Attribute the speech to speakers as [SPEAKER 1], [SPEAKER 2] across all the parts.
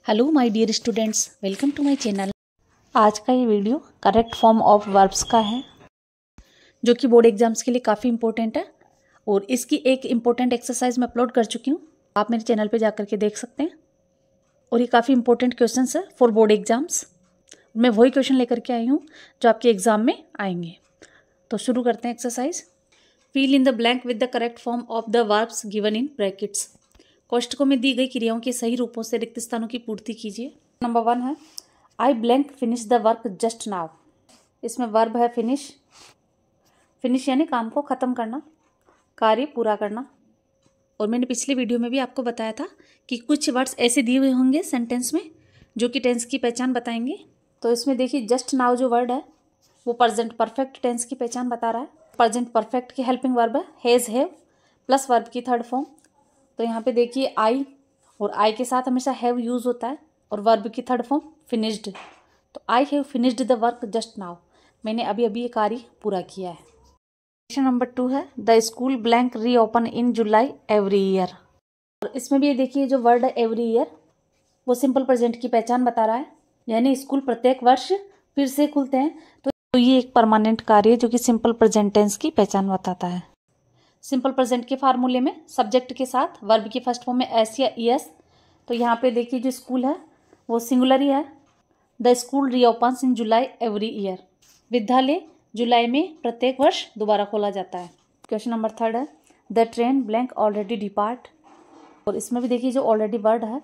[SPEAKER 1] Hello my dear students, welcome to my channel. आज का ये video correct form of verbs का है, जो कि बोर्ड एग्जाम्स के लिए काफ़ी इंपॉर्टेंट है। और इसकी एक इम्पोर्टेंट एक्सरसाइज मैं अपलोड कर चुकी हूँ, आप मेरे चैनल पे जाकर के देख सकते हैं। और ये काफ़ी इंपॉर्टेंट क्वेश्चन है फॉर बोर्ड एग्जाम्स। मैं वही क्वेश्चन लेकर के आई हूँ जो आपके एग्जाम में आएंगे। तो शुरू करते हैं exercise. Fill in the blank with the correct form of the verbs given in brackets. कोष्ठकों में दी गई क्रियाओं के सही रूपों से रिक्त स्थानों की पूर्ति कीजिए। नंबर 1 है आई blank finish the work just now. इसमें वर्ब है फिनिश। फिनिश यानी काम को ख़त्म करना, कार्य पूरा करना। और मैंने पिछले वीडियो में भी आपको बताया था कि कुछ वर्ड्स ऐसे दिए हुए होंगे सेंटेंस में जो कि टेंस की पहचान बताएंगे। तो इसमें देखिए जस्ट नाउ जो वर्ड है वो प्रेजेंट परफेक्ट टेंस की पहचान बता रहा है। प्रेजेंट परफेक्ट की हेल्पिंग वर्ब है हैज़ हैव प्लस वर्ब की थर्ड फॉर्म। तो यहाँ पे देखिए आई, और आई के साथ हमेशा हैव यूज़ होता है, और वर्ब की थर्ड फॉर्म फिनिश्ड। तो I have finished the work just now, मैंने अभी अभी ये कार्य पूरा किया है। क्वेश्चन नंबर 2 है द स्कूल ब्लैंक री open in July every year. और इसमें भी ये देखिए जो वर्ड है एवरी ईयर वो सिंपल प्रेजेंट की पहचान बता रहा है, यानी स्कूल प्रत्येक वर्ष फिर से खुलते हैं। तो ये एक परमानेंट कार्य है जो कि सिंपल प्रेजेंट टेंस की पहचान बताता है। सिंपल प्रेजेंट के फार्मूले में सब्जेक्ट के साथ वर्ब की फर्स्ट फॉर्म में एस या ईएस। तो यहाँ पे देखिए जो स्कूल है वो सिंगुलर ही है। The school reopens in July every year. विद्यालय जुलाई में प्रत्येक वर्ष दोबारा खोला जाता है। क्वेश्चन नंबर 3 है the train blank already depart. और इसमें भी देखिए जो ऑलरेडी वर्ड है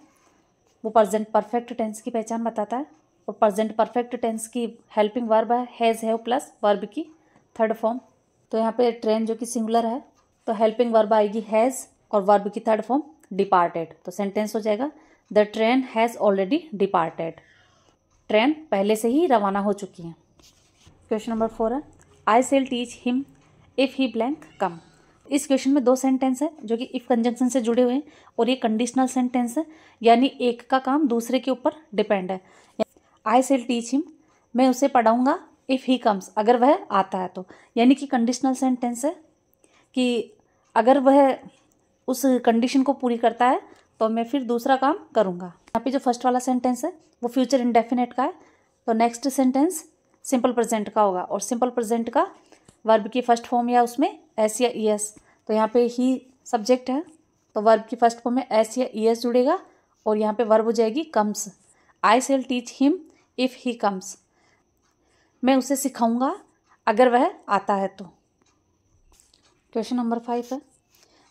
[SPEAKER 1] वो प्रेजेंट परफेक्ट टेंस की पहचान बताता है, और प्रेजेंट परफेक्ट टेंस की हेल्पिंग वर्ब है हैज़ हैव प्लस वर्ब की थर्ड फॉर्म। तो यहाँ पे ट्रेन जो कि सिंगुलर है तो हेल्पिंग वर्ब आएगी हैज़ और वर्ब की थर्ड फॉर्म डिपार्टेड। तो सेंटेंस हो जाएगा the train has already departed. Train पहले से ही रवाना हो चुकी है। क्वेश्चन नंबर 4 है I shall teach him if he blank come. इस क्वेश्चन में 2 सेंटेंस है जो कि इफ़ कंजंक्शन से जुड़े हुए हैं, और ये कंडीशनल सेंटेंस है, यानी एक का काम दूसरे के ऊपर डिपेंड है। आई सेल टीच हिम, मैं उसे पढ़ाऊँगा इफ़ ही कम्स, अगर वह आता है तो, यानी कि कंडीशनल सेंटेंस है कि अगर वह उस कंडीशन को पूरी करता है तो मैं फिर दूसरा काम करूँगा। यहाँ पे जो फर्स्ट वाला सेंटेंस है वो फ्यूचर इंडेफिनेट का है, तो नेक्स्ट सेंटेंस सिंपल प्रेजेंट का होगा, और सिंपल प्रेजेंट का वर्ब की फर्स्ट फॉर्म या उसमें एस या ईएस। तो यहाँ पे ही सब्जेक्ट है तो वर्ब की फर्स्ट फॉर्म में एस या ईएस जुड़ेगा, और यहाँ पे वर्ब हो जाएगी comes. I shall teach him if he comes, मैं उसे सिखाऊंगा अगर वह आता है तो। क्वेश्चन नंबर 5 है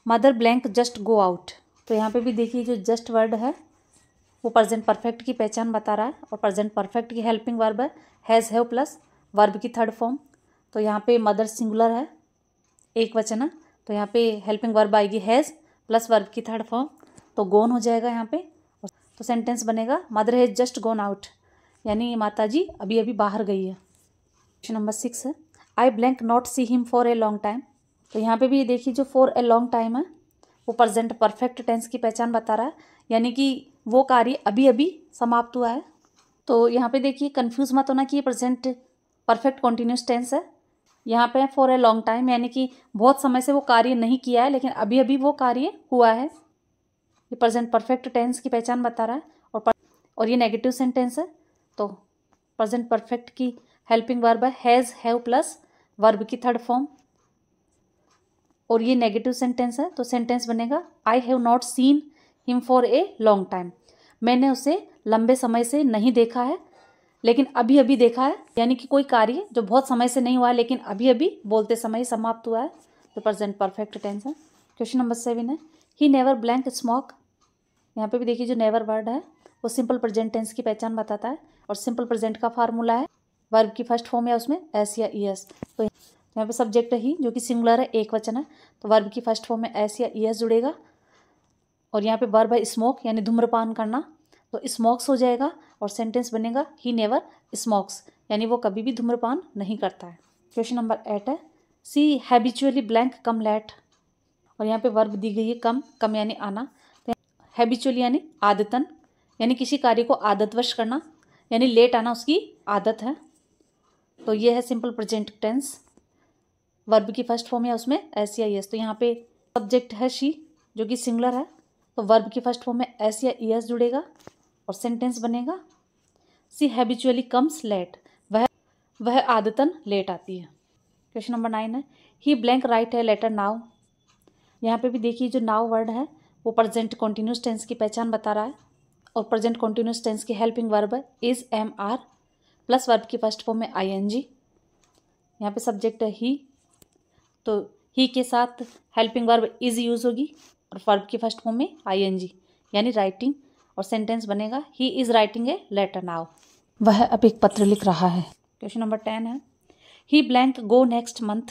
[SPEAKER 1] mother blank just go out. तो यहाँ पे भी देखिए जो जस्ट वर्ड है वो प्रेजेंट परफेक्ट की पहचान बता रहा है, और प्रेजेंट परफेक्ट की हेल्पिंग वर्ब है हैज़ हैव प्लस वर्ब की थर्ड फॉर्म। तो यहाँ पे मदर सिंगुलर है, एक वचन है, तो यहाँ पे हेल्पिंग वर्ब आएगी हैज़ प्लस वर्ब की थर्ड फॉर्म, तो गोन हो जाएगा यहाँ पे। तो सेंटेंस बनेगा mother has just gonna out, यानी माता जी अभी अभी बाहर गई है। क्वेश्चन नंबर 6 है आई blank not see him for a long time. तो यहाँ पे भी देखिए जो फॉर ए लॉन्ग टाइम है वो प्रेजेंट परफेक्ट टेंस की पहचान बता रहा है, यानी कि वो कार्य अभी अभी समाप्त हुआ है। तो यहाँ पे देखिए कंफ्यूज मत होना कि ये प्रेजेंट परफेक्ट कॉन्टिन्यूस टेंस है। यहाँ पे फॉर ए लॉन्ग टाइम यानी कि बहुत समय से वो कार्य नहीं किया है, लेकिन अभी अभी वो कार्य हुआ है। ये प्रेजेंट परफेक्ट टेंस की पहचान बता रहा है, और ये नेगेटिव सेंटेंस है, तो प्रेजेंट परफेक्ट की हेल्पिंग वर्ब है हैज़ हैव प्लस वर्ब की थर्ड फॉर्म, और ये नेगेटिव सेंटेंस है, तो सेंटेंस बनेगा I have not seen him for a long time, मैंने उसे लंबे समय से नहीं देखा है लेकिन अभी अभी देखा है, यानी कि कोई कार्य जो बहुत समय से नहीं हुआ है लेकिन अभी अभी बोलते समय ही समाप्त हुआ है, तो प्रेजेंट परफेक्ट टेंस है। क्वेश्चन नंबर 7 है ही नेवर ब्लैंक स्मोक। यहाँ पे भी देखिए जो नेवर वर्ड है वो सिंपल प्रेजेंट टेंस की पहचान बताता है, और सिंपल प्रेजेंट का फार्मूला है वर्ब की फर्स्ट फॉर्म या उसमें एस या ईएस। तो यहाँ पे सब्जेक्ट है ही जो कि सिंगुलर है, एक वचन है, तो वर्ब की फर्स्ट फॉर्म में एस या ईएस जुड़ेगा, और यहाँ पे वर्ब है स्मोक यानी धूम्रपान करना, तो स्मोक्स हो जाएगा, और सेंटेंस बनेगा ही नेवर स्मोक्स, यानी वो कभी भी धूम्रपान नहीं करता है। क्वेश्चन नंबर 8 है सी हैबिचुअली ब्लैंक कम लेट। और यहाँ पे वर्ब दी गई है कम, कम यानी आना, तो हैबिचुअली यानी आदतन, यानी किसी कार्य को आदतवश करना, यानी लेट आना उसकी आदत है। तो ये है सिंपल प्रेजेंट टेंस, वर्ब की फर्स्ट फॉर्म या उसमें एस या ईएस। तो यहाँ पे सब्जेक्ट है शी जो कि सिंगुलर है, तो वर्ब की फर्स्ट फॉर्म में एस या ईएस जुड़ेगा, और सेंटेंस बनेगा सी हैबिचुअली कम्स लेट, वह आदतन लेट आती है। क्वेश्चन नंबर 9 है ही ब्लैंक राइट है लेटर नाउ। यहाँ पे भी देखिए जो नाउ वर्ड है वो प्रेजेंट कॉन्टिन्यूस टेंस की पहचान बता रहा है और प्रेजेंट कॉन्टिन्यूस टेंस की हेल्पिंग वर्ब है is am are plus verb की फर्स्ट फॉर्म में आई एन जी। यहाँ पे सब्जेक्ट है ही, तो ही के साथ हेल्पिंग वर्ब इज यूज होगी और वर्ब की फर्स्ट फॉर्म में आई एन जी यानी राइटिंग, और सेंटेंस बनेगा he is writing a letter now, वह अब एक पत्र लिख रहा है। क्वेश्चन नंबर 10 है ही ब्लैंक गो नेक्स्ट मंथ।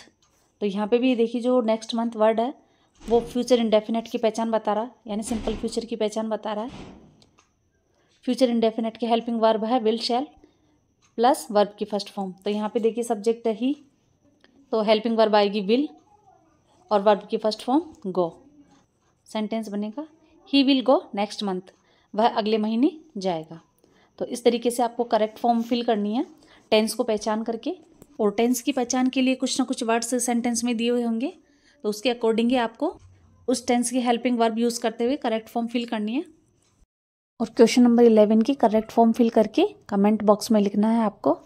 [SPEAKER 1] तो यहाँ पे भी देखिए जो नेक्स्ट मंथ वर्ड है वो फ्यूचर इंडेफिनेट की पहचान बता रहा है यानी सिंपल फ्यूचर की पहचान बता रहा है। फ्यूचर इंडेफिनेट की हेल्पिंग वर्ब है विल शैल प्लस वर्ब की फर्स्ट फॉर्म। तो यहाँ पे देखिए सब्जेक्ट है ही, तो हेल्पिंग वर्ब आएगी विल और वर्ब की फर्स्ट फॉर्म गो। सेंटेंस बनेगा he will go next month, वह अगले महीने जाएगा। तो इस तरीके से आपको करेक्ट फॉर्म फिल करनी है टेंस को पहचान करके, और टेंस की पहचान के लिए कुछ ना कुछ वर्ड्स सेंटेंस में दिए हुए होंगे, तो उसके अकॉर्डिंग ही आपको उस टेंस की हेल्पिंग वर्ब यूज़ करते हुए करेक्ट फॉर्म फिल करनी है। और क्वेश्चन नंबर 11 की करेक्ट फॉर्म फिल करके कमेंट बॉक्स में लिखना है आपको।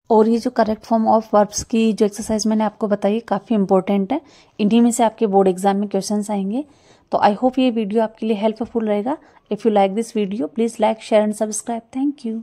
[SPEAKER 1] और ये जो करेक्ट फॉर्म ऑफ वर्ब्स की जो एक्सरसाइज मैंने आपको बताई काफ़ी इंपॉर्टेंट है, इन्हीं में से आपके बोर्ड एग्जाम में क्वेश्चंस आएंगे। तो आई होप ये वीडियो आपके लिए हेल्पफुल रहेगा। If you like this video please like share and subscribe. Thank you.